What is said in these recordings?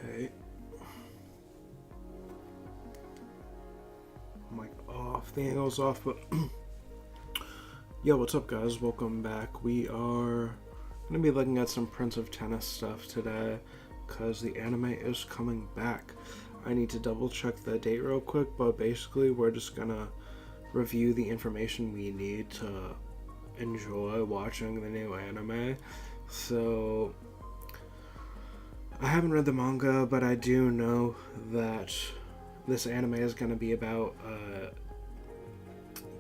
Okay. Mic off. The angle's off, but yo, what's up, guys? Welcome back. We are gonna be looking at some Prince of Tennis stuff today because the anime is coming back. I need to double check the date real quick, but basically, we're just gonna review the information we need to enjoy watching the new anime. So, I haven't read the manga, but I do know that this anime is going to be about a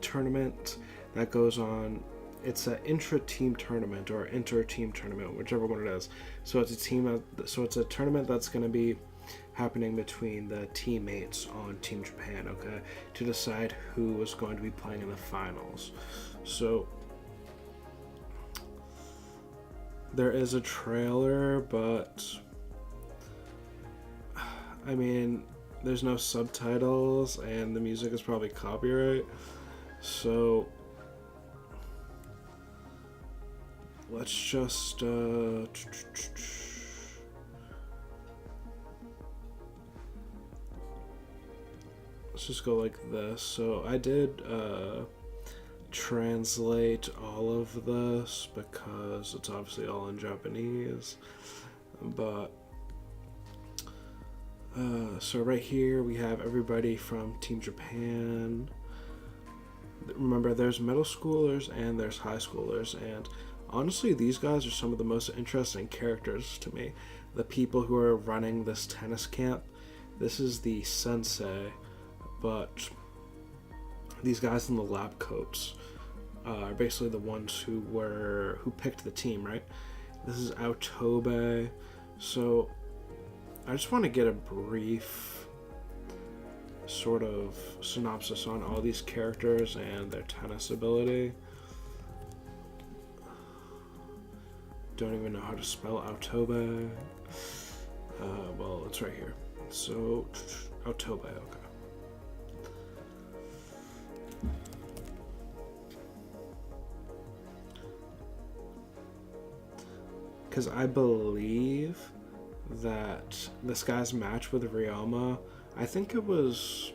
tournament that goes on. It's an intra-team tournament or inter-team tournament, whichever one it is. So it's a tournament that's going to be happening between the teammates on Team Japan, okay, to decide who is going to be playing in the finals. So there is a trailer, but I mean, there's no subtitles and the music is probably copyright. So let's just let's just go like this. So I did translate all of this because it's obviously all in Japanese, but so right here we have everybody from Team Japan. Remember, there's middle schoolers and there's high schoolers, and honestly, these guys are some of the most interesting characters to me. The people who are running this tennis camp. This is the sensei, but these guys in the lab coats are basically the ones who picked the team, right? This is Aotobe. So I just want to get a brief sort of synopsis on all these characters and their tennis ability. Don't even know how to spell Aotobe. Well, it's right here. So, Aotobe, okay. Because I believe that this guy's match with Ryoma, I think it was,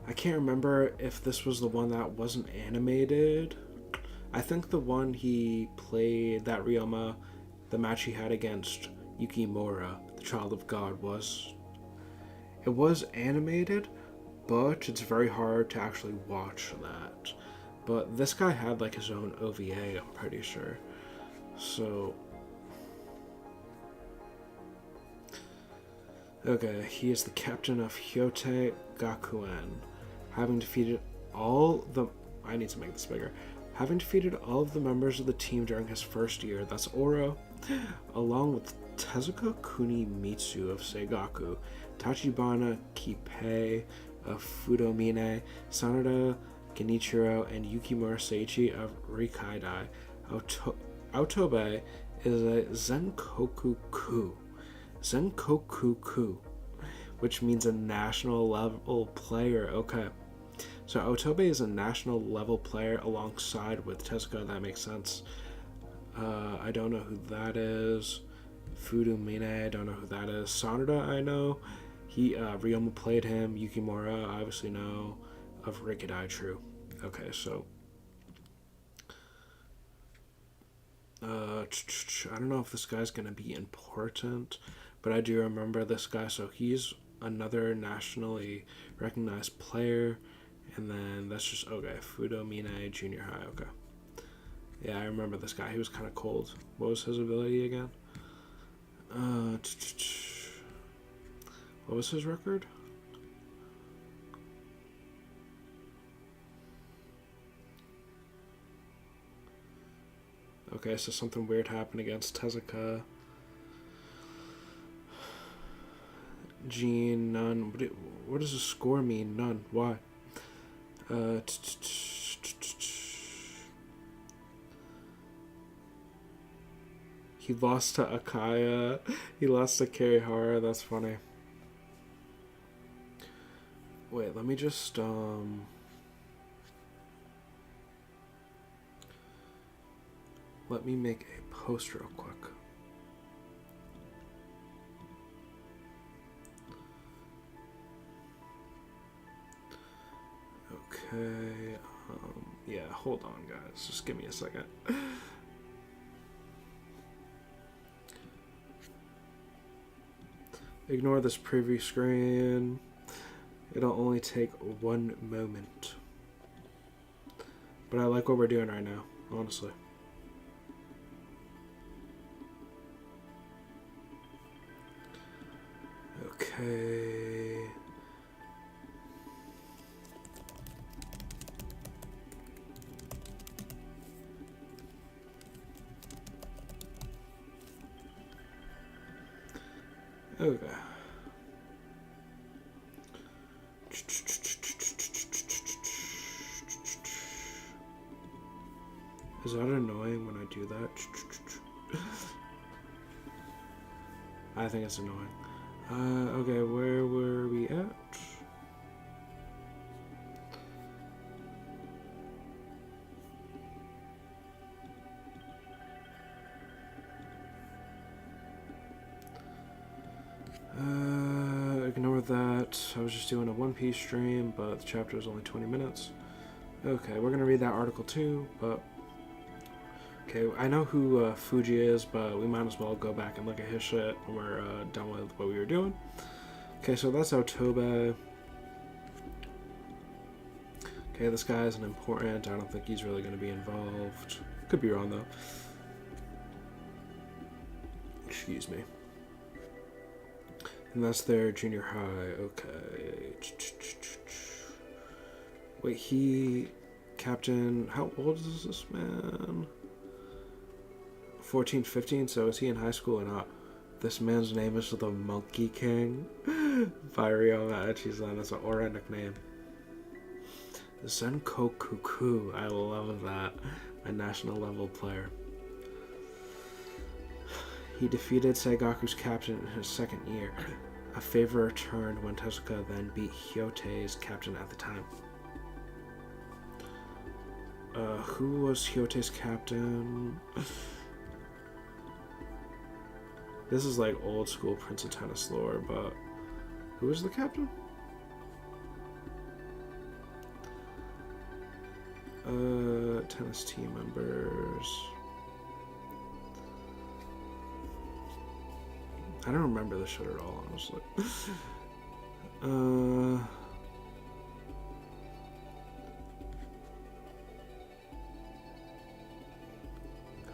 I can't remember if this was the one that wasn't animated. I think the one he played, that Ryoma, the match he had against Yukimura, the Child of God, it was animated, but it's very hard to actually watch that. But this guy had like his own OVA, I'm pretty sure. So okay, he is the captain of Hyote Gakuen, having defeated all the... I need to make this bigger. Having defeated all of the members of the team during his first year, that's Oro, along with Tezuka Kunimitsu of Seigaku, Tachibana Kippei of Fudomine, Sanada Genichiro, and Yukimura Seiichi of Rikaidai. Aotobe is a Zenkoku, which means a national level player. Okay, so Aotobe is a national level player alongside with Tezuka. That makes sense. I don't know who that is. Fudumine, I don't know who that is. Sanada, I know. Ryoma played him. Yukimura, I obviously know. Of Rikidai, true. Okay, so I don't know if this guy's gonna be important, but I do remember this guy. So he's another nationally recognized player, and then that's just okay. Fudomine Junior High. Okay, yeah, I remember this guy. He was kind of cold. What was his ability again? What was his record? Okay, so something weird happened against Tezuka. Gene, none. What does a score mean? None. Why? He lost to Akaya. He lost to Kirihara. That's funny. Wait, let me just let me make a post real quick. Okay. Yeah, hold on, guys. Just give me a second. Ignore this preview screen. It'll only take one moment. But I like what we're doing right now, honestly. Okay. Okay. Is that annoying when I do that? I think it's annoying. Okay, where were we at? Ignore that. I was just doing a One Piece stream, but the chapter is only 20 minutes. Okay, we're gonna read that article too, but... Okay, I know who Fuji is, but we might as well go back and look at his shit when we're done with what we were doing. Okay, so that's Otobe. Okay, this guy isn't important. I don't think he's really going to be involved. Could be wrong, though. Excuse me. And that's their junior high. Okay. Wait, he... Captain... How old is this man? 14, 15, so is he in high school or not? This man's name is the Monkey King by Ryoma Echizan. That's an aura nickname. Zenkokuku. I love that. A national level player. He defeated Seigaku's captain in his second year. A favor returned when Tezuka then beat Hyote's captain at the time. Who was Hyote's captain? This is like old school Prince of Tennis lore, but who was the captain? Tennis team members. I don't remember this shit at all, honestly. Who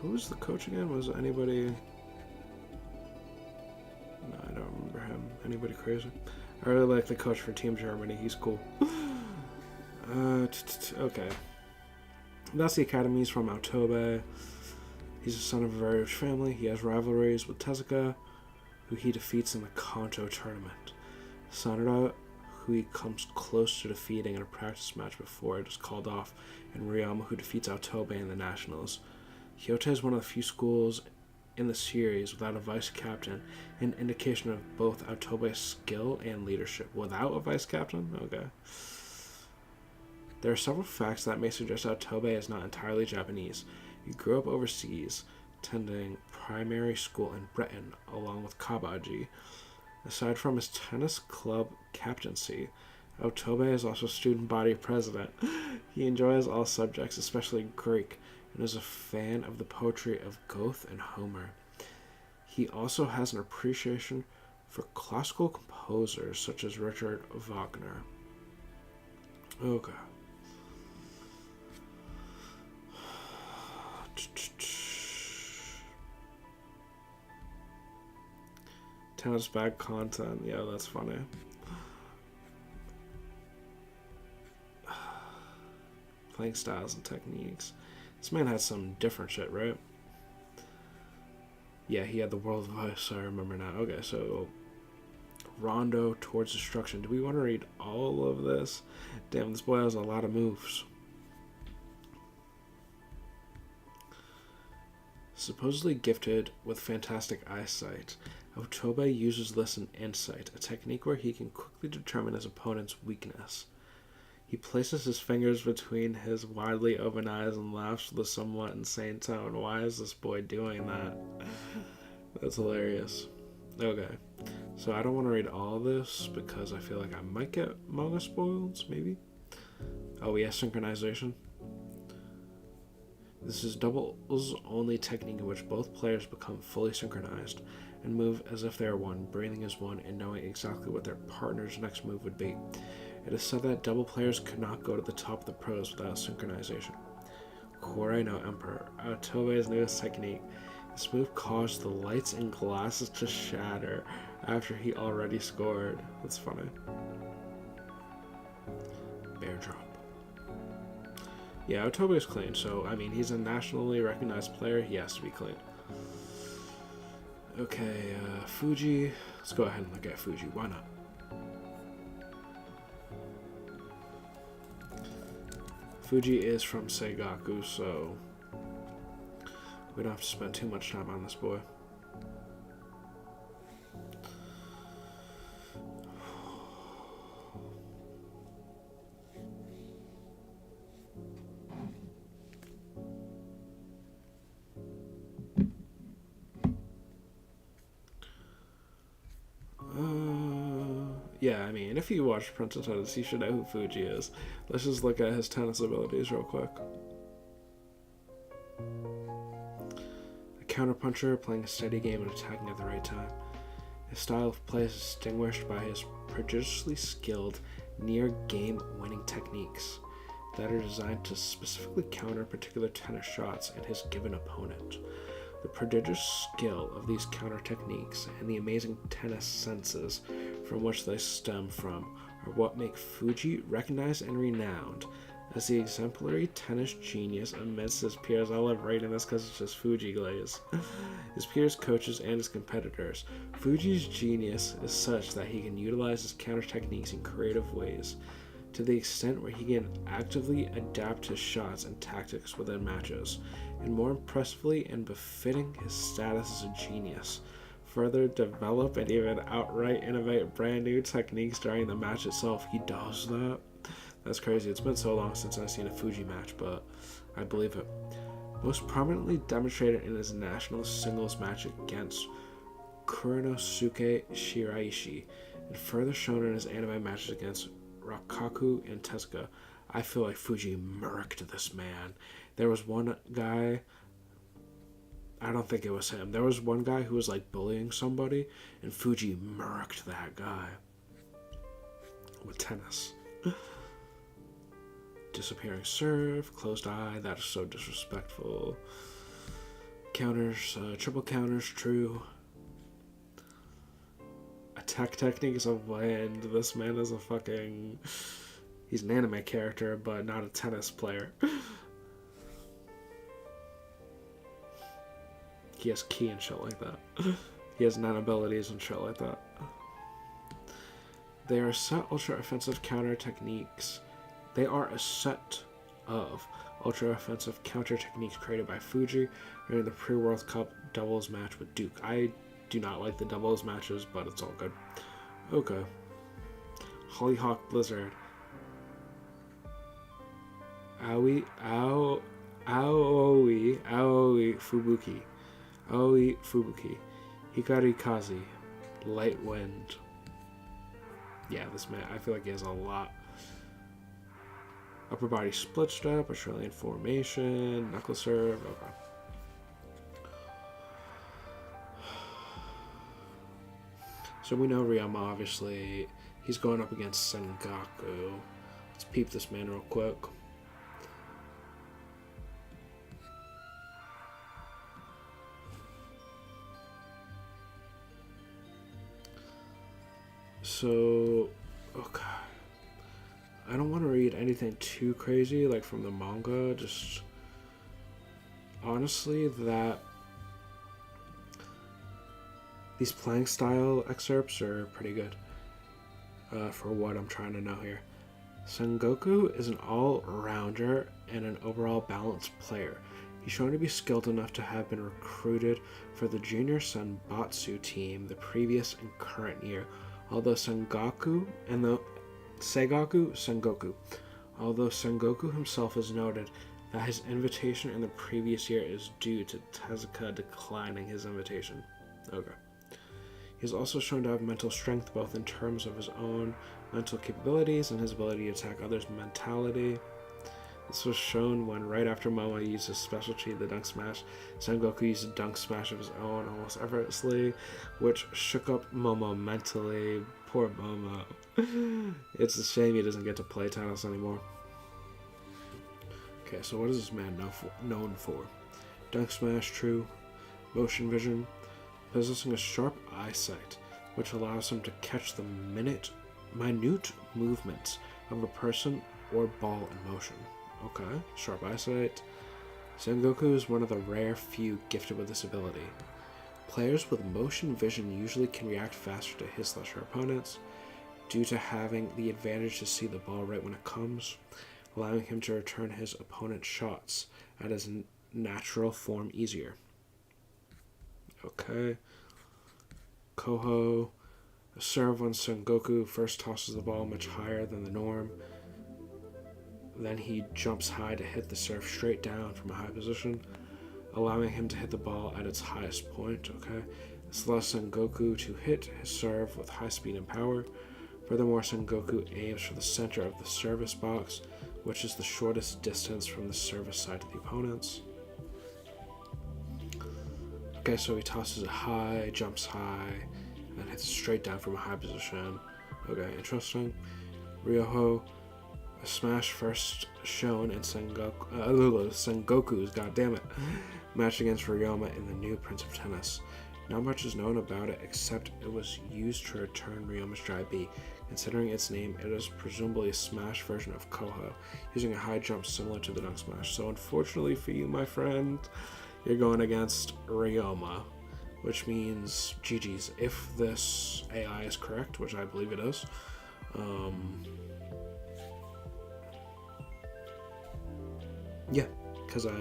was the coach again? Was anybody... No, I don't remember him. Anybody crazy? I really like the coach for Team Germany. He's cool. Okay. That's the academy. He's from Otobe. He's the son of a very rich family. He has rivalries with Tezuka, who he defeats in the Kanto tournament. Sanada, who he comes close to defeating in a practice match before it is called off, and Ryoma, who defeats Otobe in the nationals. Hyote is one of the few schools in the series without a vice captain, an indication of both Otobe's skill and leadership. Without a vice captain? Okay. There are several facts that may suggest Otobe is not entirely Japanese. He grew up overseas, attending primary school in Britain, along with Kabaji. Aside from his tennis club captaincy, Otobe is also student body president. He enjoys all subjects, especially Greek, and is a fan of the poetry of Goethe and Homer. He also has an appreciation for classical composers such as Richard Wagner. Okay. Tennis bag content. Yeah, that's funny. Playing styles and techniques. This man had some different shit, right? Yeah, he had the world of ice, I remember now. Okay, so Rondo towards destruction. Do we want to read all of this? Damn, this boy has a lot of moves. Supposedly gifted with fantastic eyesight, Otobe uses this in Insight, a technique where he can quickly determine his opponent's weakness. He places his fingers between his widely open eyes and laughs with a somewhat insane tone. Why is this boy doing that? That's hilarious. Okay, so I don't want to read all this because I feel like I might get manga spoiled, maybe. Oh, he has synchronization. This is doubles only technique in which both players become fully synchronized and move as if they are one, breathing as one, and knowing exactly what their partner's next move would be. It is said that double players could not go to the top of the pros without synchronization. Kurai no Emperor, Aotobe's newest technique. This move caused the lights and glasses to shatter after he already scored. That's funny. Bear drop. Yeah, Otobe is clean, so, I mean, he's a nationally recognized player. He has to be clean. Okay, Fuji. Let's go ahead and look at Fuji. Why not? Fuji is from Seigaku, so we don't have to spend too much time on this boy. Yeah, I mean, if you watch Prince of Tennis, you should know who Fuji is. Let's just look at his tennis abilities real quick. A counterpuncher, playing a steady game and attacking at the right time. His style of play is distinguished by his prodigiously skilled, near-game winning techniques that are designed to specifically counter particular tennis shots and his given opponent. The prodigious skill of these counter techniques and the amazing tennis senses from which they stem from are what make Fuji recognized and renowned as the exemplary tennis genius amidst his peers. I love writing this because it's just Fuji glaze. His peers, coaches, and his competitors. Fuji's genius is such that he can utilize his counter techniques in creative ways, to the extent where he can actively adapt his shots and tactics within matches, and more impressively and befitting his status as a genius, further develop and even outright innovate brand new techniques during the match itself. He does that? That's crazy. It's been so long since I've seen a Fuji match, but I believe it. Most prominently demonstrated in his national singles match against Kurinosuke Shiraishi, and further shown in his anime matches against Rakaku and Tezuka. I feel like Fuji murked this man. There was one guy, I don't think it was him. There was one guy who was like bullying somebody, and Fuji murked that guy with tennis. Disappearing serve, closed eye, that is so disrespectful. Counters, triple counters, true. Attack techniques of wind. This man is a fucking... He's an anime character, but not a tennis player. He has ki and shit like that. He has 9 abilities and shit like that. They are set ultra offensive counter techniques. They are a set of ultra offensive counter techniques created by Fuji during the pre-World Cup doubles match with Duke. I do not like the doubles matches, but it's all good. Okay. Hollyhock Blizzard. Aoi Fubuki. Aoi Fubuki. Hikari Kazi. Light Wind. Yeah, this man, I feel like he has a lot. Upper body split step, Australian formation, knuckle serve, okay. So we know Ryama, obviously, he's going up against Sengaku. Let's peep this man real quick. So, okay. I don't want to read anything too crazy, like from the manga, just honestly that these playing style excerpts are pretty good for what I'm trying to know here. Sengoku is an all-rounder and an overall balanced player. He's shown to be skilled enough to have been recruited for the junior Senbatsu team the previous and current year, although Sengoku. Although Sengoku himself has noted that his invitation in the previous year is due to Tezuka declining his invitation. Okay. He's also shown to have mental strength both in terms of his own mental capabilities and his ability to attack others' mentality. This was shown when, right after Momo used his special cheat, the Dunk Smash, Sengoku used a Dunk Smash of his own almost effortlessly, which shook up Momo mentally. Poor Momo. It's a shame he doesn't get to play tennis anymore. Okay, so what is this man known for? Dunk Smash, true. Motion vision. Possessing a sharp eyesight, which allows him to catch the minute movements of a person or ball in motion. Okay, sharp eyesight. Sengoku is one of the rare few gifted with this ability. Players with motion vision usually can react faster to his/her opponents due to having the advantage to see the ball right when it comes, allowing him to return his opponent's shots at his natural form easier. Okay. Koho. A serve when Sengoku first tosses the ball much higher than the norm. Then he jumps high to hit the serve straight down from a high position, allowing him to hit the ball at its highest point. Okay. This allows Sengoku to hit his serve with high speed and power. Furthermore, Sengoku aims for the center of the service box, which is the shortest distance from the service side to the opponents. Okay, so he tosses it high, jumps high, and hits it straight down from a high position. Okay, interesting. Ryoho, a smash first shown in Sengoku's, goddammit, match against Ryoma in the new Prince of Tennis. Not much is known about it except it was used to return Ryoma's dry B. Considering its name, it is presumably a smash version of Koho, using a high jump similar to the Dunk Smash. So unfortunately for you, my friend, you're going against Ryoma, which means GG's. If this AI is correct, which I believe it is, yeah, because I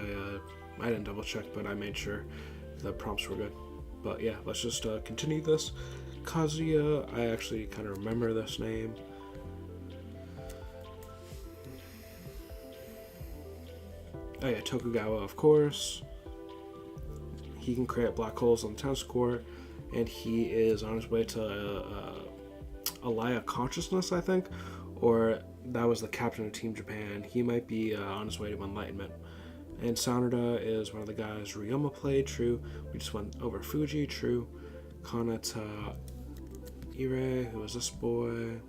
didn't double check, but I made sure the prompts were good. But yeah, let's just continue this. Kazuya, I actually kind of remember this name. Oh yeah, Tokugawa, of course. He can create black holes on the tennis court, and he is on his way to Alaya Consciousness, I think, or that was the captain of Team Japan. He might be on his way to Enlightenment. And Sanada is one of the guys Ryoma played, true. We just went over Fuji, true. Kanata Ire, who is this boy?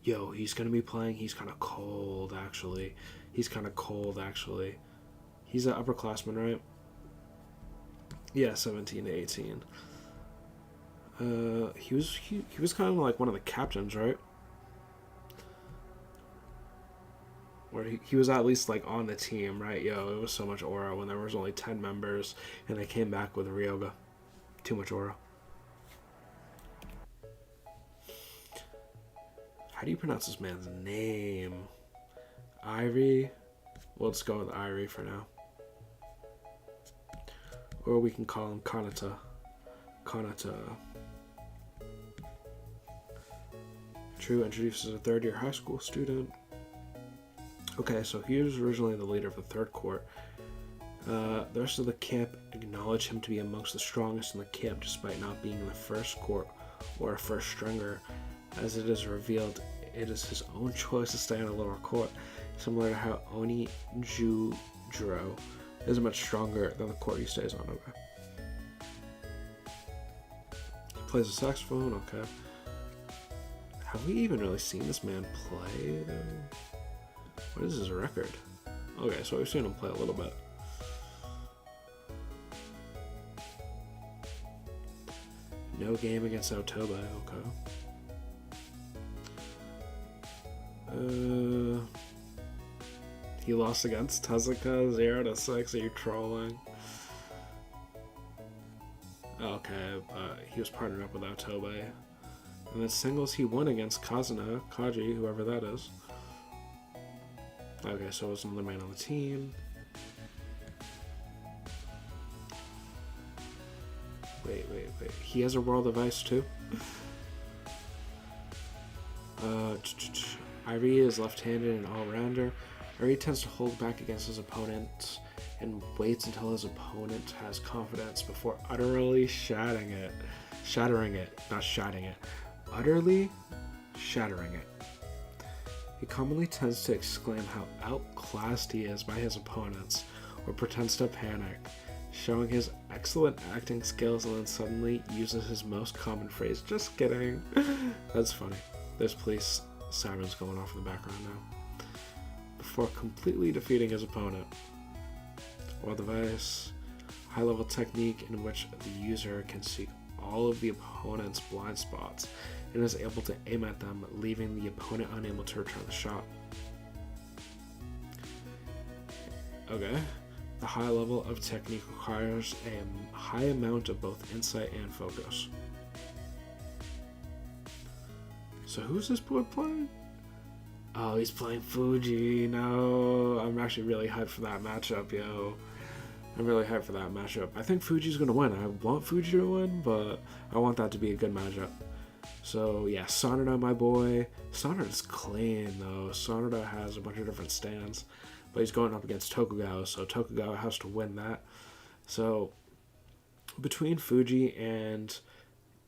Yo, he's going to be playing. He's kind of cold, actually. He's an upperclassman, right? Yeah, 17 to 18. He was kind of like one of the captains, right? Or he was at least like on the team, right? Yo, it was so much aura when there was only 10 members and they came back with Ryoga. Too much aura. How do you pronounce this man's name? Irie? Well, let's go with Irie for now. Or we can call him Kanata. True introduces a third-year high school student. Okay, so he was originally the leader of the third court. The rest of the camp acknowledge him to be amongst the strongest in the camp, despite not being in the first court or a first stringer. As it is revealed, it is his own choice to stay on a lower court, similar to how Oni Jujiro is much stronger than the court he stays on. Okay. He plays the saxophone. Okay. Have we even really seen this man play, though? What is his record? Okay, so we've seen him play a little bit. No game against Aotobe, okay. He lost against Tezuka 0-6. Are you trolling? Okay, but he was partnered up with Aotobe. And then singles, he won against Kazuna, Kaji, whoever that is. Okay, so it was another man on the team. Wait. He has a World of Ice too? Irie is left-handed and all-rounder. Irie tends to hold back against his opponent and waits until his opponent has confidence before utterly shatting it. shattering it, not shatting it, utterly shattering it. He commonly tends to exclaim how outclassed he is by his opponents, or pretends to panic, showing his excellent acting skills, and then suddenly uses his most common phrase, "Just kidding." That's funny. There's police sirens going off in the background now. Before completely defeating his opponent. Wild device, high-level technique in which the user can see all of the opponent's blind spots and is able to aim at them, leaving the opponent unable to return the shot. Okay. The high level of technique requires a high amount of both insight and focus. So who's this boy playing? Oh, he's playing Fuji. No, I'm actually really hyped for that matchup, yo. I'm really hyped for that matchup. I think Fuji's going to win. I want Fuji to win, but I want that to be a good matchup. So, yeah, Sanada, my boy. Sanada's clean, though. Sanada has a bunch of different stands, but he's going up against Tokugawa, so Tokugawa has to win that. So, between Fuji and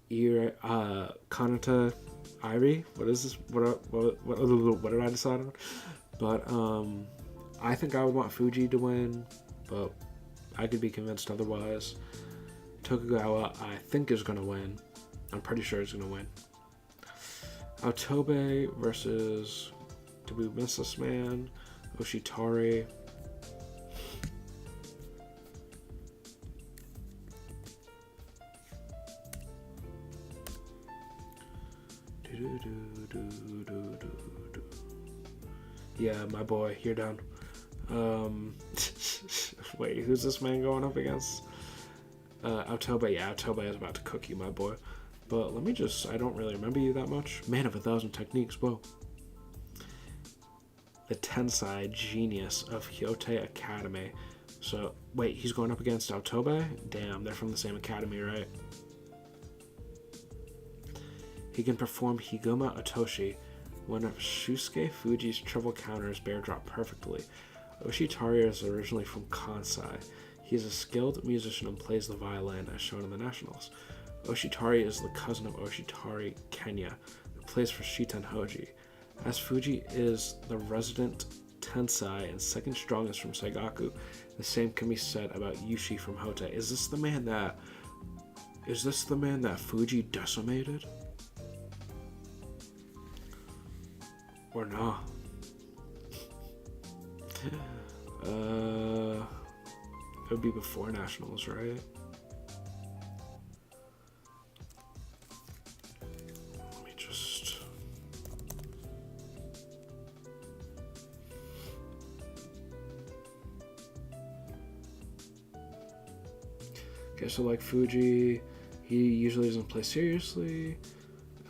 Kanata Irie, what is this? What did I decide on? But I think I would want Fuji to win, but I could be convinced otherwise. Tokugawa, I think, is going to win. I'm pretty sure he's going to win. Aotobe versus... Did we miss this man? Oshitari. Yeah, my boy, you're down. Wait, who's this man going up against? Aotobe. Yeah, Aotobe is about to cook you, my boy. But let me just... I don't really remember you that much. Man of 1,000 techniques, whoa. The Tensai genius of Hyote Academy. So, wait, he's going up against Aotobe? Damn, they're from the same academy, right? He can perform Higuma Otoshi, one of Shusuke Fuji's triple counters bear drop perfectly. Oshitari is originally from Kansai. He is a skilled musician and plays the violin, as shown in the Nationals. Oshitari is the cousin of Oshitari Kenya, who plays for Shiten Hoji. As Fuji is the resident Tensai and second strongest from Seigaku, the same can be said about Yushi from Hote. Is this the man that Fuji decimated? Or not? It would be before Nationals, right? Let me just... Okay, so like Fuji, he usually doesn't play seriously.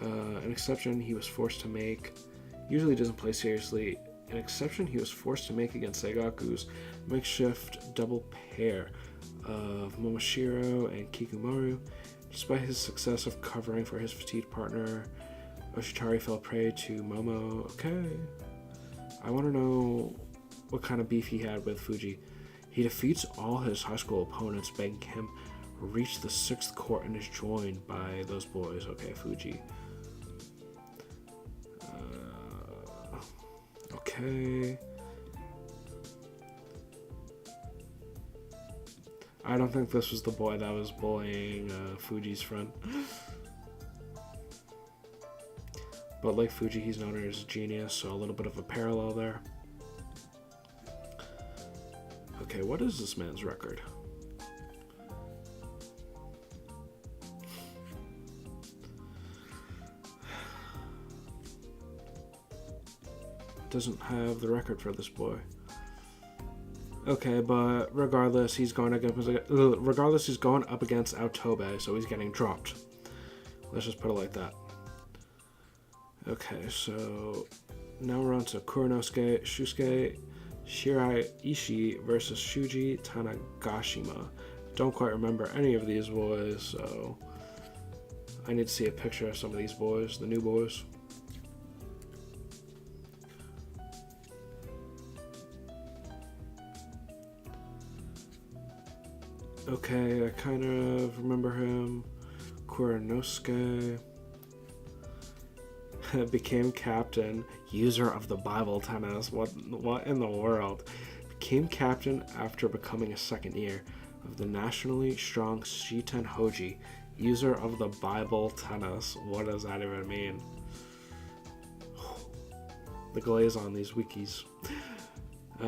An exception he was forced to make. Usually doesn't play seriously. An exception he was forced to make against Seigaku's makeshift double pair of Momoshiro and Kikumaru. Despite his success of covering for his fatigued partner, Oshitari fell prey to Momo. Okay. I want to know what kind of beef he had with Fuji. He defeats all his high school opponents, begging him reach the 6th court and is joined by those boys. Okay, Fuji. Okay. I don't think this was the boy that was bullying Fuji's friend. But like Fuji, he's known as a genius, so a little bit of a parallel there. Okay, what is this man's record? Doesn't have the record for this boy. Okay, but regardless, he's going up against Aotobe, so he's getting dropped. Let's just put it like that. Okay, so now we're on to Kuranosuke Shusuke Shirai Ishii versus Shuji Tanagashima. Don't quite remember any of these boys, so I need to see a picture of some of these boys, the new boys. Okay, I kind of remember him. Kuranosuke became captain, user of the Bible tennis. What in the world? Became captain after becoming a second year of the nationally strong Shiten Hoji, user of the Bible tennis. What does that even mean? The glaze on these wikis.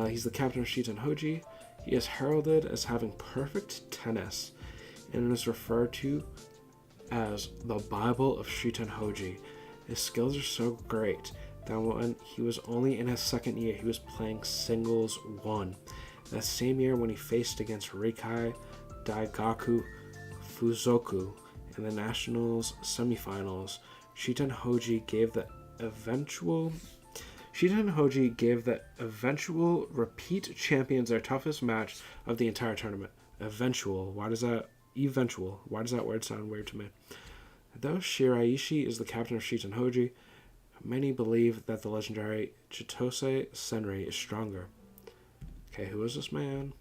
He's the captain of Shiten Hoji. He is heralded as having perfect tennis and is referred to as the Bible of Shiten Hoji. His skills are so great that when he was only in his second year, he was playing singles 1. That same year when he faced against Rikai Daigaku Fuzoku in the Nationals semifinals, Shiten Hoji gave the eventual repeat champions their toughest match of the entire tournament. Eventual. Why does that word sound weird to me? Though Shiraishi is the captain of Shiten Hoji, many believe that the legendary Chitose Senri is stronger. Okay, who is this man?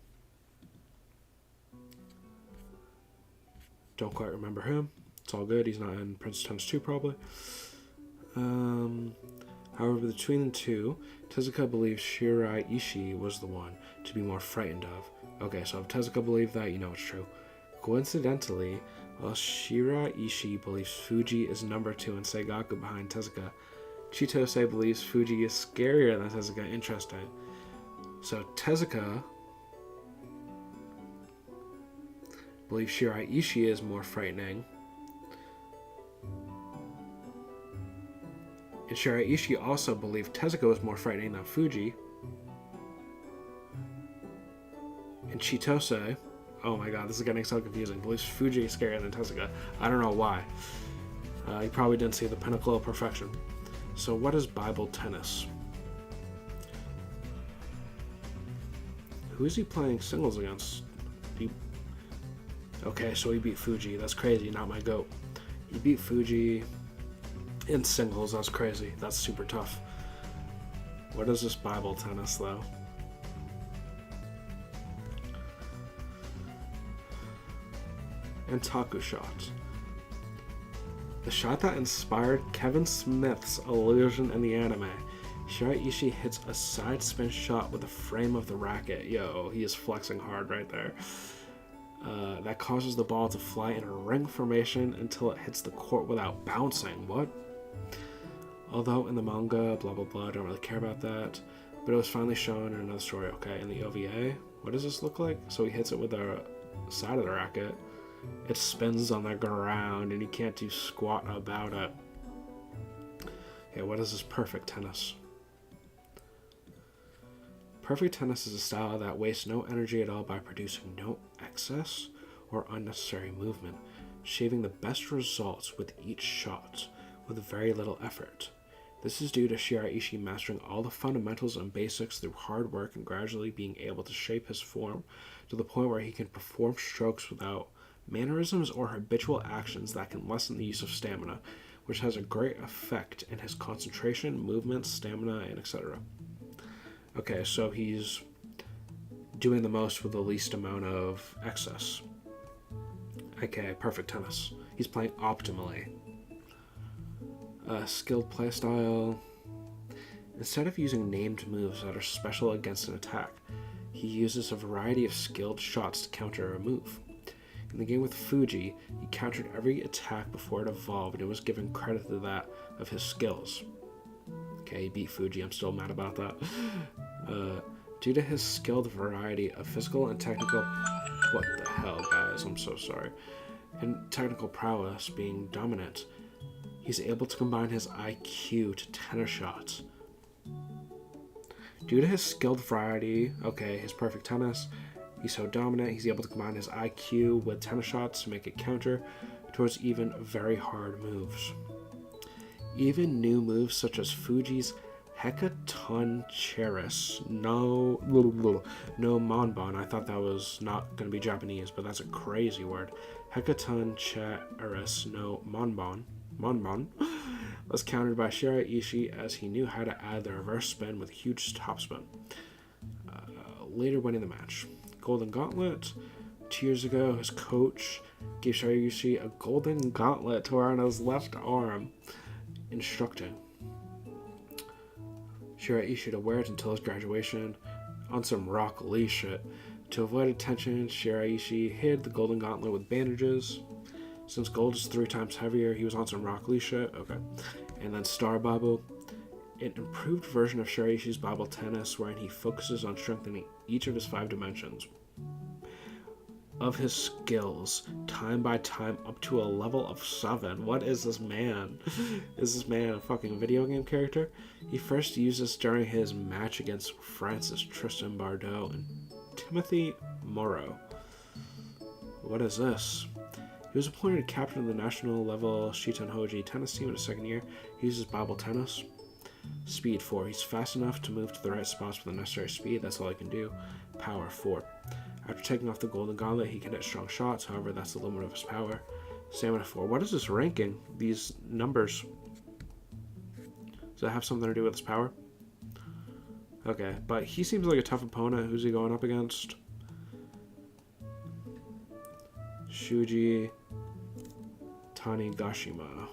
Don't quite remember him. It's all good. He's not in Prince of Tennis 2, probably. However, between the two, Tezuka believes Shiraishi was the one to be more frightened of. Okay, so if Tezuka believed that, you know it's true. Coincidentally, while Shiraishi believes Fuji is number 2 and Seigaku behind Tezuka, Chitose believes Fuji is scarier than Tezuka. Interesting. So Tezuka believes Shiraishi is more frightening, and Shiraishi also believed Tezuka was more frightening than Fuji. And Chitose, oh my god, this is getting so confusing, believes Fuji is scarier than Tezuka. I don't know why. He probably didn't see the pinnacle of perfection. So what is Bible tennis? Who is he playing singles against? Okay, so he beat Fuji. That's crazy, not my goat. He beat Fuji in singles. That's crazy. That's super tough. What is this Bible tennis, though? Entaku shot. The shot that inspired Kevin Smith's illusion in the anime. Shiraishi hits a side spin shot with the frame of the racket. Yo, he is flexing hard right there. That causes the ball to fly in a ring formation until it hits the court without bouncing. What? Although in the manga, blah blah blah, I don't really care about that. But it was finally shown in another story. Okay, in the OVA, what does this look like? So he hits it with the side of the racket. It spins on the ground and you can't do squat about it. Okay, what is this perfect tennis? Perfect tennis is a style that wastes no energy at all by producing no excess or unnecessary movement, achieving the best results with each shot with very little effort. This is due to Shiraishi mastering all the fundamentals and basics through hard work and gradually being able to shape his form to the point where he can perform strokes without mannerisms or habitual actions that can lessen the use of stamina, which has a great effect in his concentration, movement, stamina, and etc. Okay, so he's doing the most with the least amount of excess. Okay, perfect tennis. He's playing optimally. Skilled playstyle. Instead of using named moves that are special against an attack, he uses a variety of skilled shots to counter a move. In the game with Fuji, he countered every attack before it evolved and was given credit to that of his skills. Okay, he beat Fuji, I'm still mad about that. Due to his skilled variety of physical and technical... What the hell, guys? I'm so sorry. And technical prowess being dominant, he's able to combine his IQ to tennis shots. Due to his skilled variety, okay, his perfect tennis, he's so dominant, he's able to combine his IQ with tennis shots to make it counter towards even very hard moves. Even new moves such as Fuji's Hecaton Cheris, no Monbon. I thought that was not going to be Japanese, but that's a crazy word. Hecaton Cheris, no Monbon was countered by Shiraishi as he knew how to add the reverse spin with a huge topspin, later winning the match. Golden Gauntlet. 2 years ago, his coach gave Shiraishi a golden gauntlet to wear on his left arm, instructing Shiraishi to wear it until his graduation on some Rock Lee shit. To avoid attention, Shiraishi hid the golden gauntlet with bandages. Since gold is 3 times heavier, he was on some Rock Lee shit. Okay. And then Star Bible, an improved version of Shiraishi's Bible tennis, wherein he focuses on strengthening each of his 5 dimensions of his skills, time by time, up to a level of 7. What is this man? Is this man a fucking video game character? He first used this during his match against Francis Tristan Bardot and Timothy Morrow. What is this? He was appointed captain of the national level Shiton Hoji tennis team in his 2nd year. He uses Bible tennis. Speed 4. He's fast enough to move to the right spots with the necessary speed. That's all he can do. Power 4. After taking off the golden gauntlet, he can hit strong shots. However, that's the limit of his power. Stamina 4. What is this ranking? These numbers. Does that have something to do with his power? Okay, but he seems like a tough opponent. Who's he going up against? Shuji Tanigashima.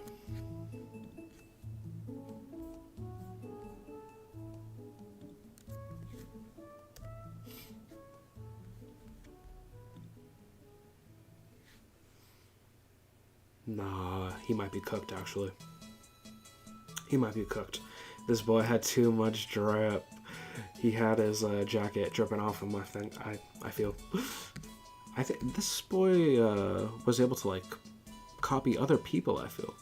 Nah, he might be cooked, actually. He might be cooked. This boy had too much drip. He had his jacket dripping off him, I think. I feel. I think this boy was able to, like, copy other people, I feel.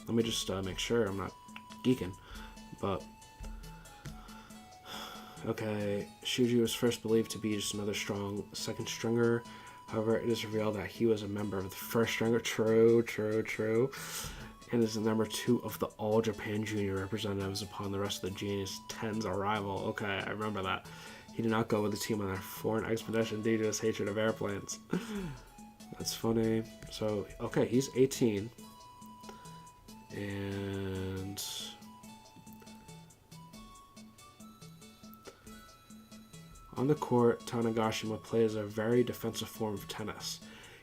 Let me just make sure I'm not geeking. But, okay, Shuji was first believed to be just another strong 2nd stringer. However, it is revealed that he was a member of the 1st stringer. True. And is the number 2 of the All Japan Junior representatives upon the rest of the Genius 10's arrival. Okay, I remember that. He did not go with the team on their foreign expedition due to his hatred of airplanes. That's funny. So, okay, he's 18. And on the court, Tanigashima plays a very defensive form of tennis.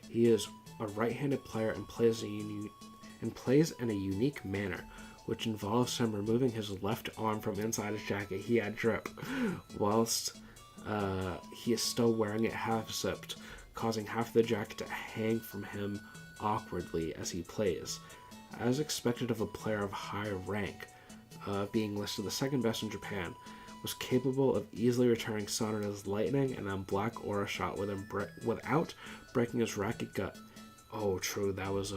He is a right-handed player and plays in a unique manner, which involves him removing his left arm from inside his jacket. He had drip, whilst he is still wearing it half-zipped, causing half of the jacket to hang from him awkwardly as he plays. As expected of a player of high rank, being listed the 2nd best in Japan, was capable of easily returning Sanada's lightning and then black aura shot without breaking his racket gut. Oh, true, that was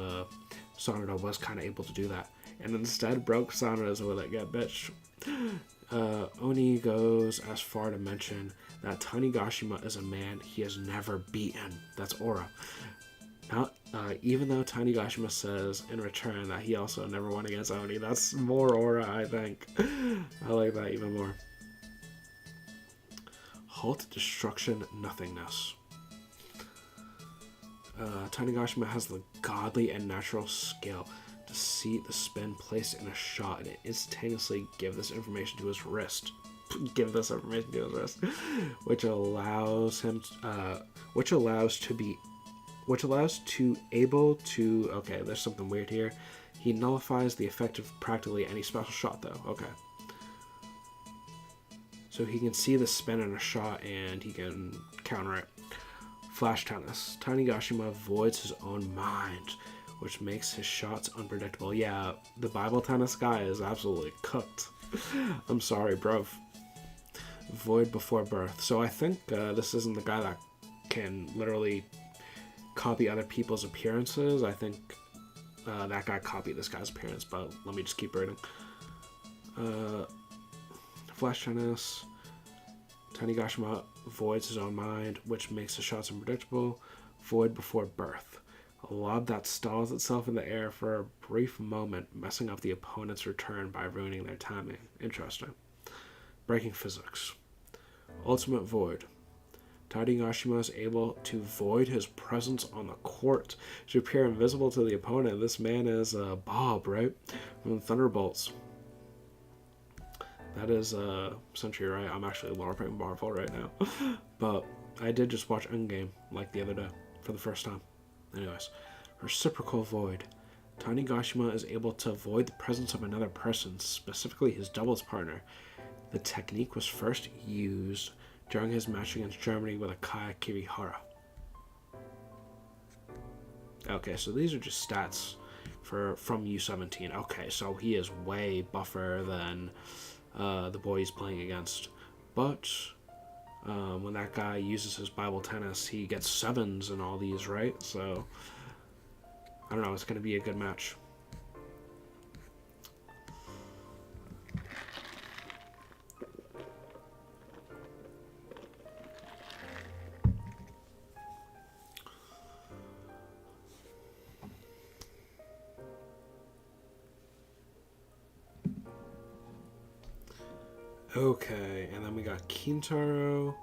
Sanada was kind of able to do that, and instead broke Sanada's with it. Get bitch. Oni goes as far to mention that Tanigashima is a man he has never beaten. That's aura. Not even though Tanigashima says in return that he also never won against Oni. That's more aura, I think. I like that even more. Halt, destruction, nothingness. Tanigashima has the godly and natural skill to see the spin placed in a shot and instantaneously give this information to his wrist. Which allows to able to. Okay, there's something weird here. He nullifies the effect of practically any special shot, though. Okay. So he can see the spin in a shot and he can counter it. Flash tennis. Tanigashima voids his own mind, which makes his shots unpredictable. Yeah, the Bible tennis guy is absolutely cooked. I'm sorry, bro. Void before birth. So I think this isn't the guy that can literally copy other people's appearances. I think that guy copied this guy's appearance, but let me just keep reading. Flash tennis. Tanigashima voids his own mind, which makes his shots unpredictable. Void before birth. A lob that stalls itself in the air for a brief moment, messing up the opponent's return by ruining their timing. Interesting. Breaking physics. Ultimate void. Tanigashima is able to void his presence on the court to appear invisible to the opponent. This man is Bob, right? From Thunderbolts. That is Century, right? I'm actually LARPing Marvel right now. But I did just watch Endgame like the other day for the first time. Anyways, reciprocal void. Tanigashima is able to void the presence of another person, specifically his doubles partner. The technique was first used during his match against Germany with Akaya Kirihara. Okay, so these are just stats from U17. Okay, so he is way buffer than the boy he's playing against. But when that guy uses his Bible Tennis, he gets 7s in all these, right? So, I don't know, it's going to be a good match. Okay, and then we got Kintaro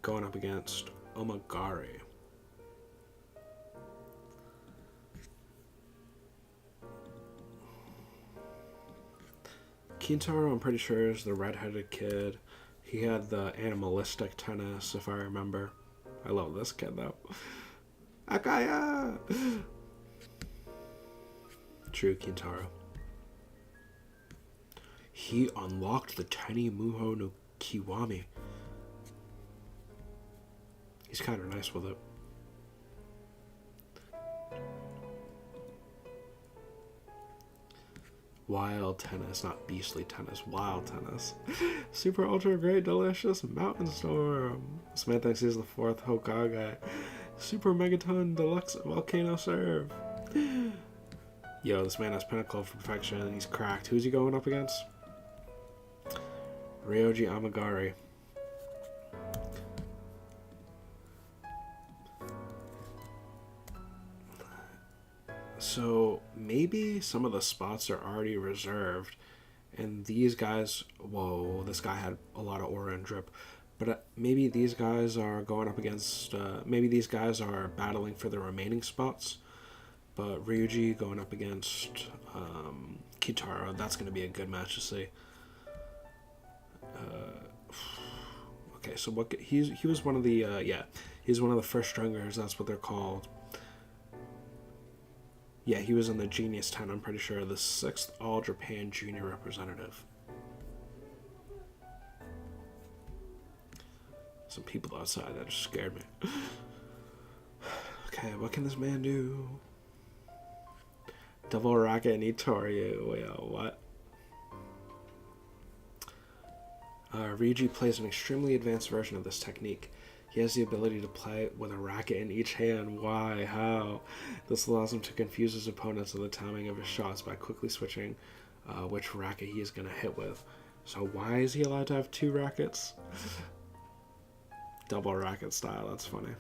going up against Omagari. Kintaro, I'm pretty sure, is the redheaded kid. He had the animalistic tennis, if I remember. I love this kid, though. Akaya! True Kintaro. He unlocked the Teni Muho no Kiwami. He's kind of nice with it. Wild tennis, not beastly tennis. Wild tennis. Super ultra great delicious mountain storm. This man thinks he's the 4th Hokage. Super megaton deluxe volcano serve. Yo, this man has pinnacle for perfection. He's cracked. Who's he going up against? Ryoji Omagari. So maybe some of the spots are already reserved, and these guys. Whoa, this guy had a lot of aura and drip, but maybe these guys are going up against. Maybe these guys are battling for the remaining spots, but Ryuji going up against Kitaro. That's going to be a good match to see. Okay, so what he was one of the he's one of the first stringers. That's what they're called. Yeah, he was in the Genius 10. I'm pretty sure the 6th All Japan Junior representative. Some people outside that just scared me. Okay, what can this man do? Double racket and Itoriu. Yo, what? Ryuji plays an extremely advanced version of this technique. He has the ability to play with a racket in each hand. Why? How? This allows him to confuse his opponents in the timing of his shots by quickly switching which racket he is going to hit with. So why is he allowed to have 2 rackets? Double racket style, that's funny.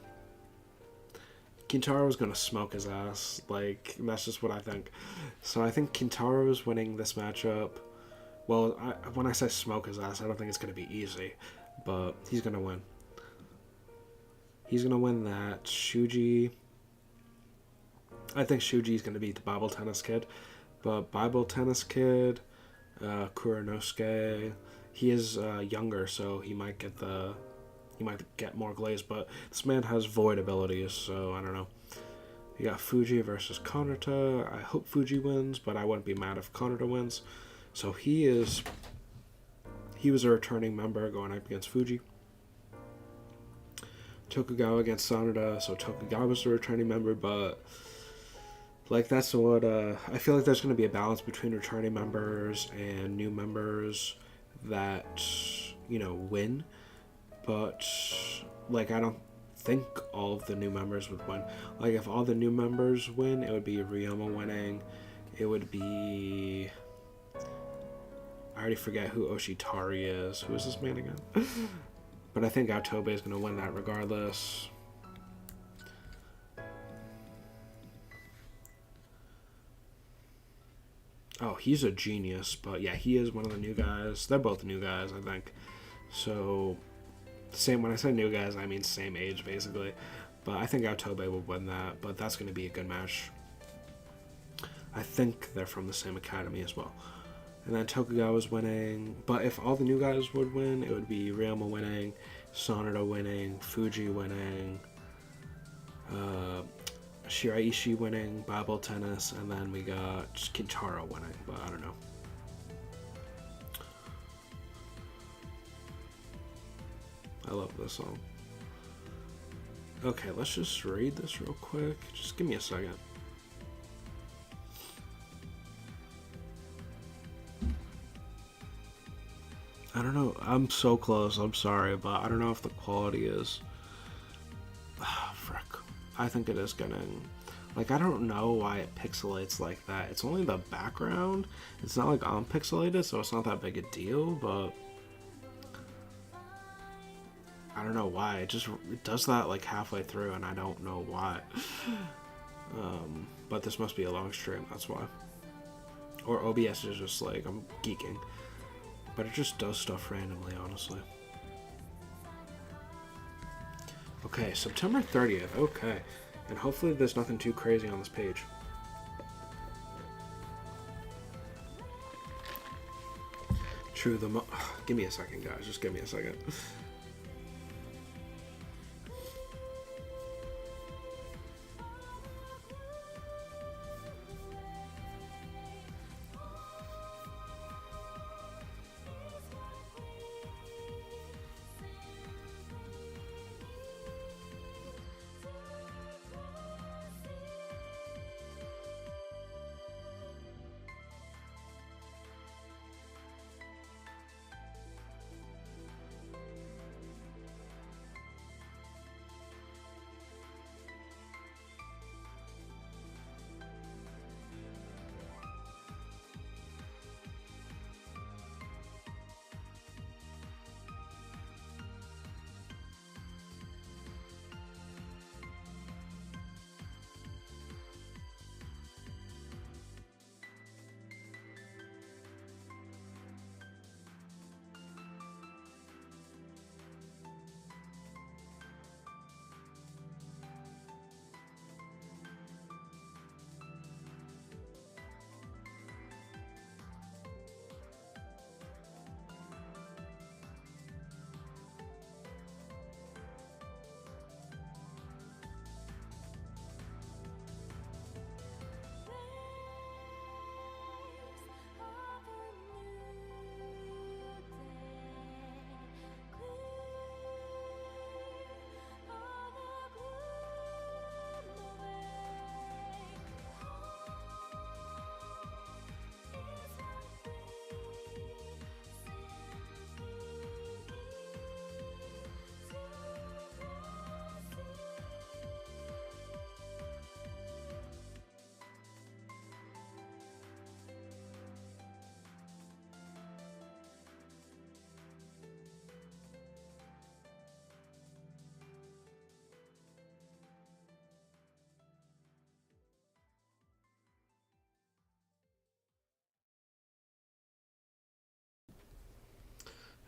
Kintaro is going to smoke his ass. Like, that's just what I think. So I think Kintaro is winning this matchup. Well, when I say smoke his ass, I don't think it's going to be easy. But he's going to win. He's going to win that. Shuji. I think Shuji is going to beat the Bible Tennis Kid. But Bible Tennis Kid, Kuranosuke, he is younger, so he might get more glaze. But this man has void abilities, so I don't know. You got Fuji versus Kanata. I hope Fuji wins, but I wouldn't be mad if Kanata wins. So he was a returning member going up against Fuji. Tokugawa against Sanada, so Tokugawa's a returning member, but like that's what I feel like there's going to be a balance between returning members and new members that win, but like I don't think all of the new members would win. Like if all the new members win, it would be Ryoma winning. It would be, I already forget who Oshitari is. Who is this man again? But I think Autobe is going to win that regardless. Oh, he's a genius. But yeah, he is one of the new guys. They're both new guys, I think. So, when I say new guys, I mean same age, basically. But I think Autobe will win that. But that's going to be a good match. I think they're from the same academy as well. And then Tokugawa's winning. But if all the new guys would win, it would be Ryoma winning, Sonata winning, Fuji winning, Shiraishi winning, Bible Tennis, and then we got Kintaro winning, but I don't know. I love this song. Okay, let's just read this real quick. Just give me a second. I don't know. I'm so close. I'm sorry, but I don't know if the quality is... frick. I think it is getting... Like, I don't know why it pixelates like that. It's only the background. It's not like I'm pixelated, so it's not that big a deal, but... I don't know why. It does that like halfway through, and I don't know why. But this must be a long stream, that's why. Or OBS is just like, I'm geeking. But it just does stuff randomly, honestly. Okay, September 30th. Okay. And hopefully there's nothing too crazy on this page. True, give me a second, guys. Just give me a second.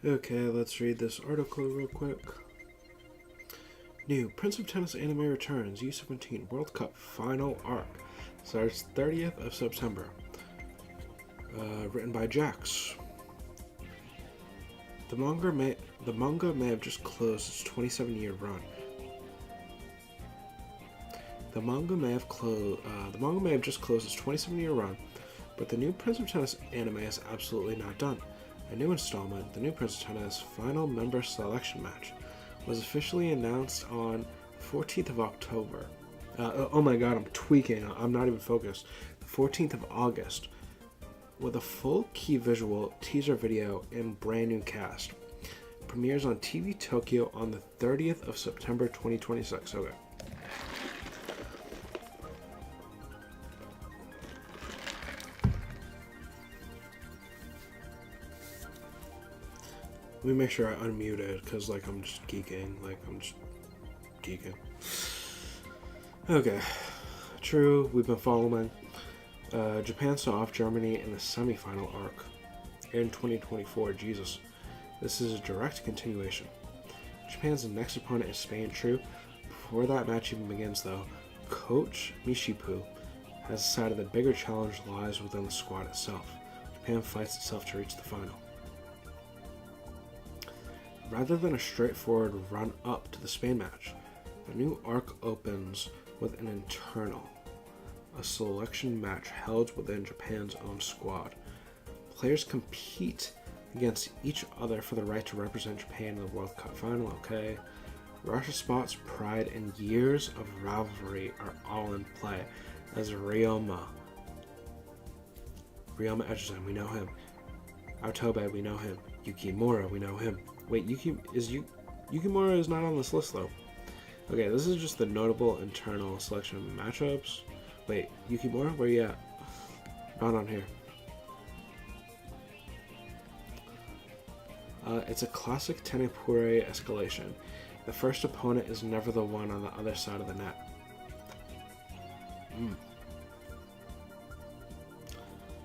Okay, let's read this article real quick. New Prince of Tennis anime returns. U17 World Cup final arc. Starts 30th of September. Written by Jax. The manga may have just closed its 27-year run. The manga may have just closed its 27-year run, but the new Prince of Tennis anime is absolutely not done. A new installment, the new Prince of Tennis final member selection match, was officially announced on 14th of October. Oh my god, I'm tweaking. I'm not even focused. 14th of August, with a full key visual teaser video and brand new cast. Premieres on TV Tokyo on the 30th of September 2026. Okay. Let me make sure I unmute it, because, like, I'm just geeking. Okay. True, we've been following. Japan saw off Germany in the semi-final arc. Aired in 2024, Jesus. This is a direct continuation. Japan's next opponent is Spain, true. Before that match even begins, though, Coach Mishipu has decided the bigger challenge lies within the squad itself. Japan fights itself to reach the final. Rather than a straightforward run-up to the Spain match, the new arc opens with an internal, a selection match held within Japan's own squad. Players compete against each other for the right to represent Japan in the World Cup final, okay? Russia Spot's pride and years of rivalry are all in play as Ryoma Ejizan, we know him. Aotobe, we know him. Yukimura, we know him. Wait, Yukimura is not on this list though. Okay, this is just the notable internal selection of matchups. Wait, Yukimura, where you at? Not on here. It's a classic Tenepure escalation. The first opponent is never the one on the other side of the net.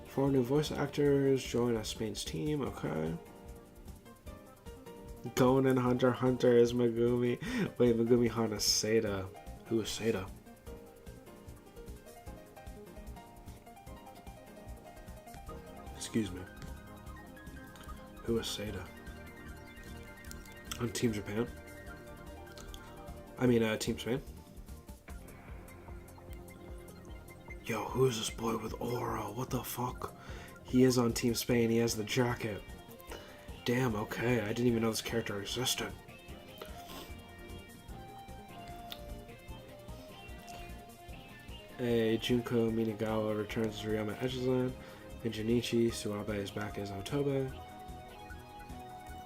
Four new voice actors join as Spain's team, okay. Going in Hunter x Hunter is Megumi. Wait, Megumi Hanaseda. Who is Seda? Excuse me. Who is Seda? On Team Japan? I mean, Team Spain? Yo, who's this boy with aura? What the fuck? He is on Team Spain. He has the jacket. Damn, okay. I didn't even know this character existed. Junko Minagawa returns as Ryoma Ejizan, and Junichi Suabe is back as Aotobe.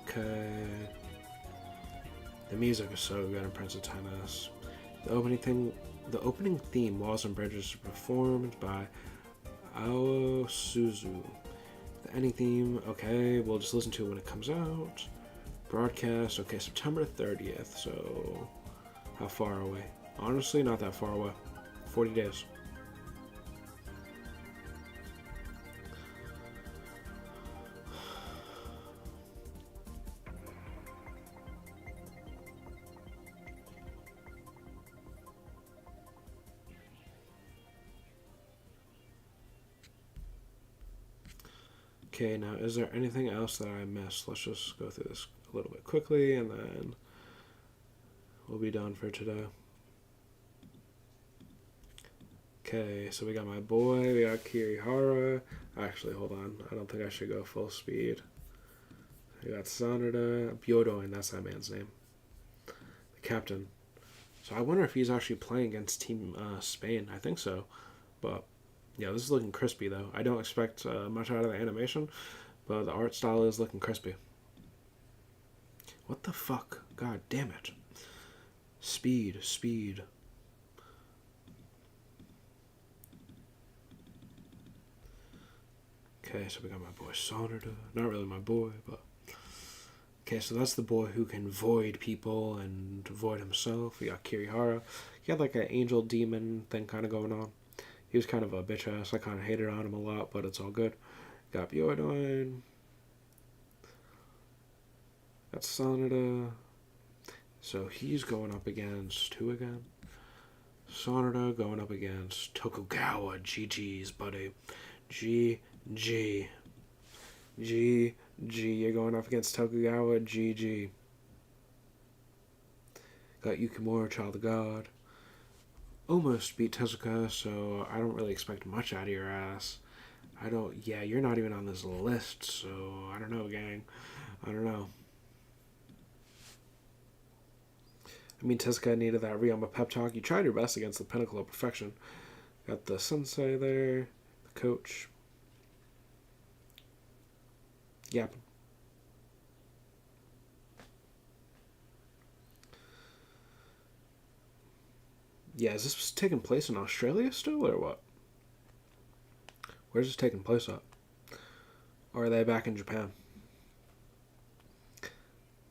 Okay. The music is so good in Prince of Tennis. The opening theme, Walls and Bridges, is performed by Ao Suzu. The ending theme, okay, we'll just listen to it when it comes out. Broadcast, okay, September 30th, so how far away? Honestly, not that far away. 40 days. Okay, now is there anything else that I missed? Let's just go through this a little bit quickly and then we'll be done for today. Okay, so we got my boy, we got Kirihara. Actually, hold on. I don't think I should go full speed. We got Sanada, Byodoin, that's that man's name. The captain. So I wonder if he's actually playing against Team Spain. I think so. But yeah, this is looking crispy though. I don't expect much out of the animation, but the art style is looking crispy. What the fuck? God damn it. Speed. Okay, so we got my boy Sanada. Not really my boy, but... Okay, so that's the boy who can void people and void himself. We got Kirihara. He had like an angel demon thing kind of going on. He was kind of a bitch ass. I kind of hated on him a lot, but it's all good. Got Byodoin. Got Sanada. So he's going up against who again? Sanada going up against Tokugawa. GG's, buddy. GG. You're going up against Tokugawa. GG. Got Yukimura, Child of God. Almost beat Tezuka, so I don't really expect much out of your ass. Yeah, you're not even on this list, so I don't know, gang. I don't know. I mean, Tezuka needed that Ryoma pep talk. You tried your best against the pinnacle of perfection. Got the sensei there, the coach. Yep. Yeah, is this taking place in Australia still, or what? Where's this taking place at? Or are they back in Japan?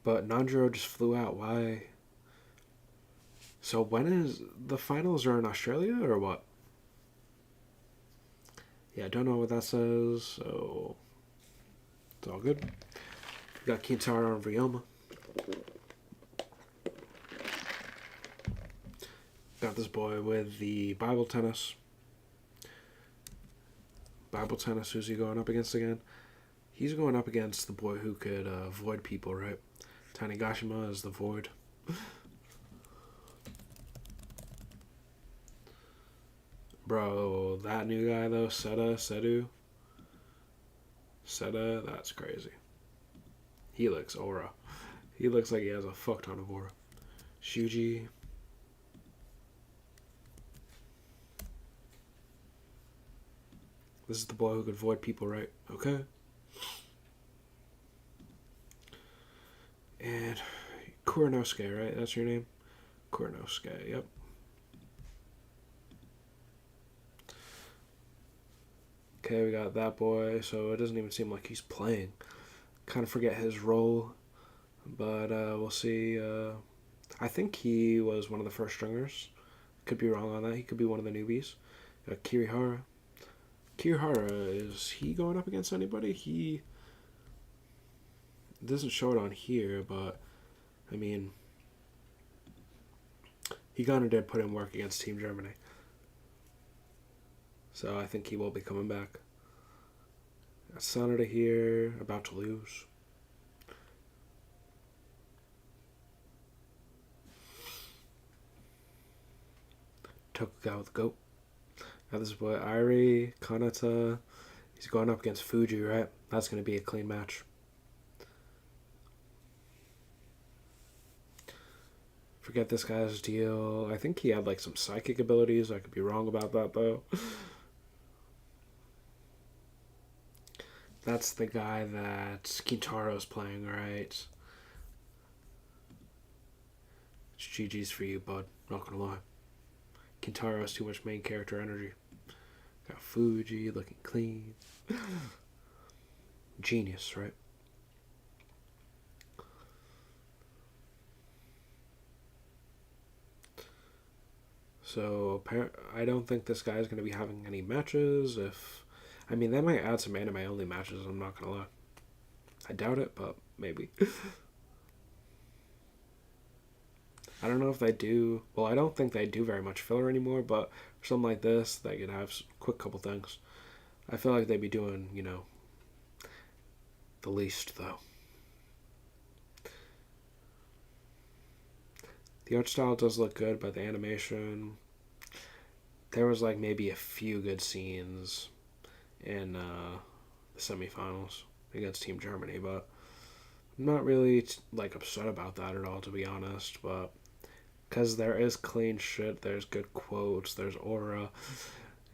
But Nanjiro just flew out. Why? So when is... The finals are in Australia, or what? Yeah, I don't know what that says, so... It's all good. We got Kintaro and Ryoma. Got this boy with the Bible tennis. Bible Tennis, who's he going up against again? He's going up against the boy who could void people, right? Tanigashima is the void. Bro, that new guy though, Seta, that's crazy. He looks aura. He looks like he has a fuck ton of aura. Shuji. This is the boy who could void people, right? Okay. And Kuranosuke, right? That's your name? Kuranosuke, yep. Okay, we got that boy, so it doesn't even seem like he's playing. Kind of forget his role, but we'll see. I think he was one of the first stringers. Could be wrong on that. He could be one of the newbies. Kirihara. Kirihara, is he going up against anybody? He doesn't show it on here, but I mean, he kind of did put in work against Team Germany. So I think he will be coming back. Got Sanada here, about to lose. Tokugawa with the GOAT. Got this boy Irie, Kanata. He's going up against Fuji, right? That's going to be a clean match. Forget this guy's deal. I think he had like some psychic abilities. I could be wrong about that though. That's the guy that Kintaro's playing, right? It's GG's for you, bud. Not gonna lie. Kintaro has too much main character energy. Got Fuji looking clean. Genius, right? So I don't think this guy's going to be having any matches. I mean, they might add some anime-only matches, I'm not going to lie. I doubt it, but maybe. I don't know if they do. Well, I don't think they do very much filler anymore, but for something like this, they could have a quick couple things. I feel like they'd be doing, the least, though. The art style does look good, but the animation, there was like maybe a few good scenes in the semifinals against Team Germany, but I'm not really like upset about that at all, to be honest. But because there is clean shit, there's good quotes, there's aura,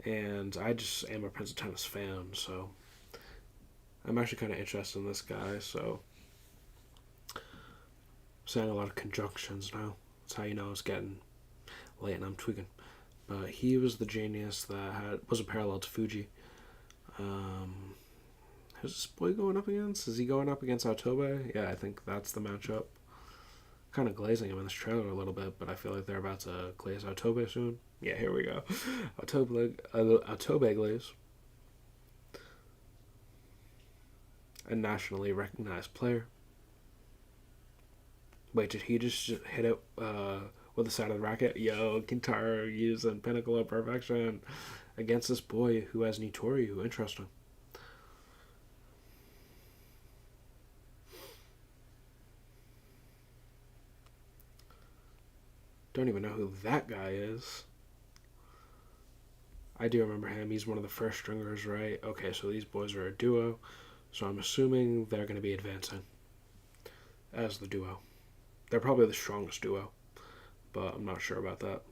and I just am a Prince of Tennis fan, so I'm actually kind of interested in this guy. So I'm saying a lot of conjunctions now. That's how you know it's getting late and I'm tweaking. But he was the genius that was a parallel to Fuji. Who's this boy going up against? Is he going up against Otobe? Yeah, I think that's the matchup. Kind of glazing him in this trailer a little bit, but I feel like they're about to glaze Otobe soon. Yeah, here we go. Otobe glaze. A nationally recognized player. Wait, did he just hit it with the side of the racket? Yo, Kintaro using Pinnacle of Perfection against this boy who has Nitoryu. Interesting. Don't even know who that guy is. I do remember him. He's one of the first stringers, right? Okay, so these boys are a duo. So I'm assuming they're going to be advancing as the duo. They're probably the strongest duo, but I'm not sure about that.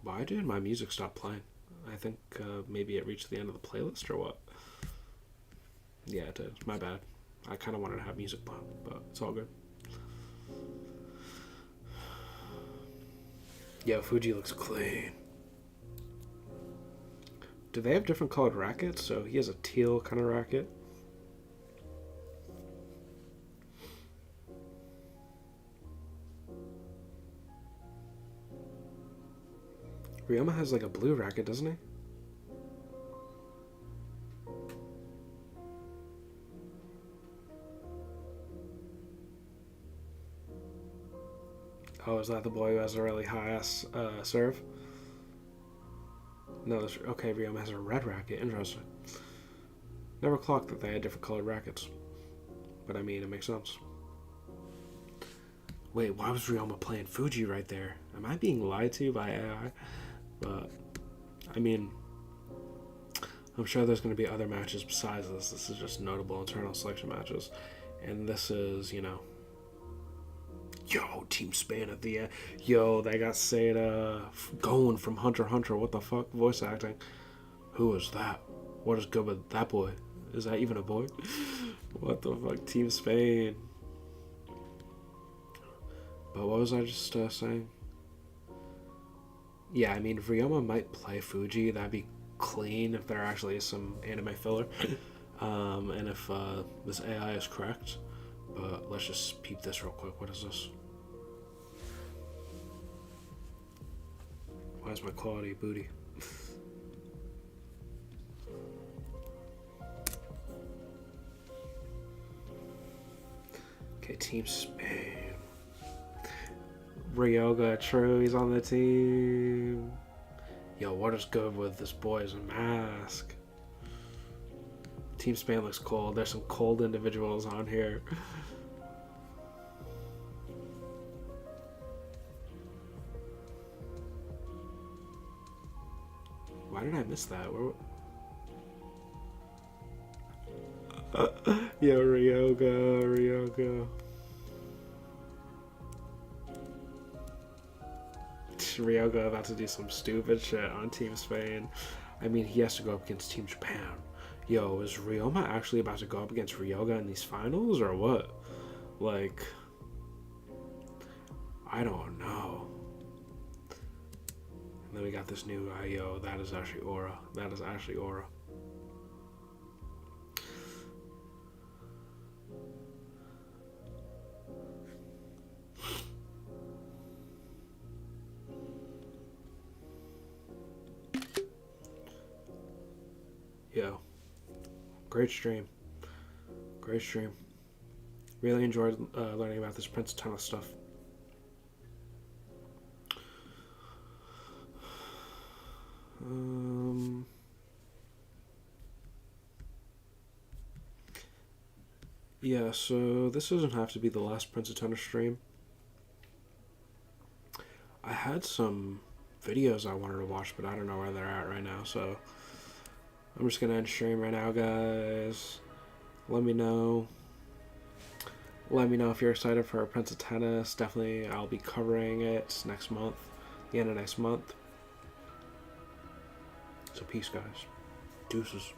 Why did my music stop playing? I think maybe it reached the end of the playlist or what? Yeah, it did. My bad. I kind of wanted to have music playing, but it's all good. Yeah, Fuji looks clean. Do they have different colored rackets? So he has a teal kind of racket. Ryoma has like a blue racket, doesn't he? Oh, is that the boy who has a really high ass serve? No, okay, Ryoma has a red racket. Interesting. Never clocked that they had different colored rackets. But I mean, it makes sense. Wait, why was Ryoma playing Fuji right there? Am I being lied to by AI? But, I mean, I'm sure there's going to be other matches besides this. This is just notable internal selection matches. And this is, yo, Team Spain at the end. Yo, they got Seda going from Hunter x Hunter. What the fuck? Voice acting. Who is that? What is good with that boy? Is that even a boy? What the fuck? Team Spain. But what was I just saying? Yeah, I mean, Ryoma might play Fuji. That'd be clean if there actually is some anime filler. And if this AI is correct. But let's just peep this real quick. What is this? Why is my quality booty? Okay, Team Spain. Ryoga, true, he's on the team. Yo, what is good with this boy's mask? Team Spain looks cold. There's some cold individuals on here. Why did I miss that? Yo, Ryoga. Ryoga about to do some stupid shit on Team Spain. I mean, he has to go up against Team Japan. Yo, is Ryoma actually about to go up against Ryoga in these finals, or what? Like, I don't know. And then we got this new guy. Yo, that is actually Aura. Yo, great stream. Really enjoyed learning about this Prince of Tennis stuff. Yeah, so this doesn't have to be the last Prince of Tennis stream. I had some videos I wanted to watch, but I don't know where they're at right now, so I'm just gonna end stream right now, guys. Let me know if you're excited for Prince of Tennis. Definitely, I'll be covering it next month, the end of next month. So peace, guys. Deuces.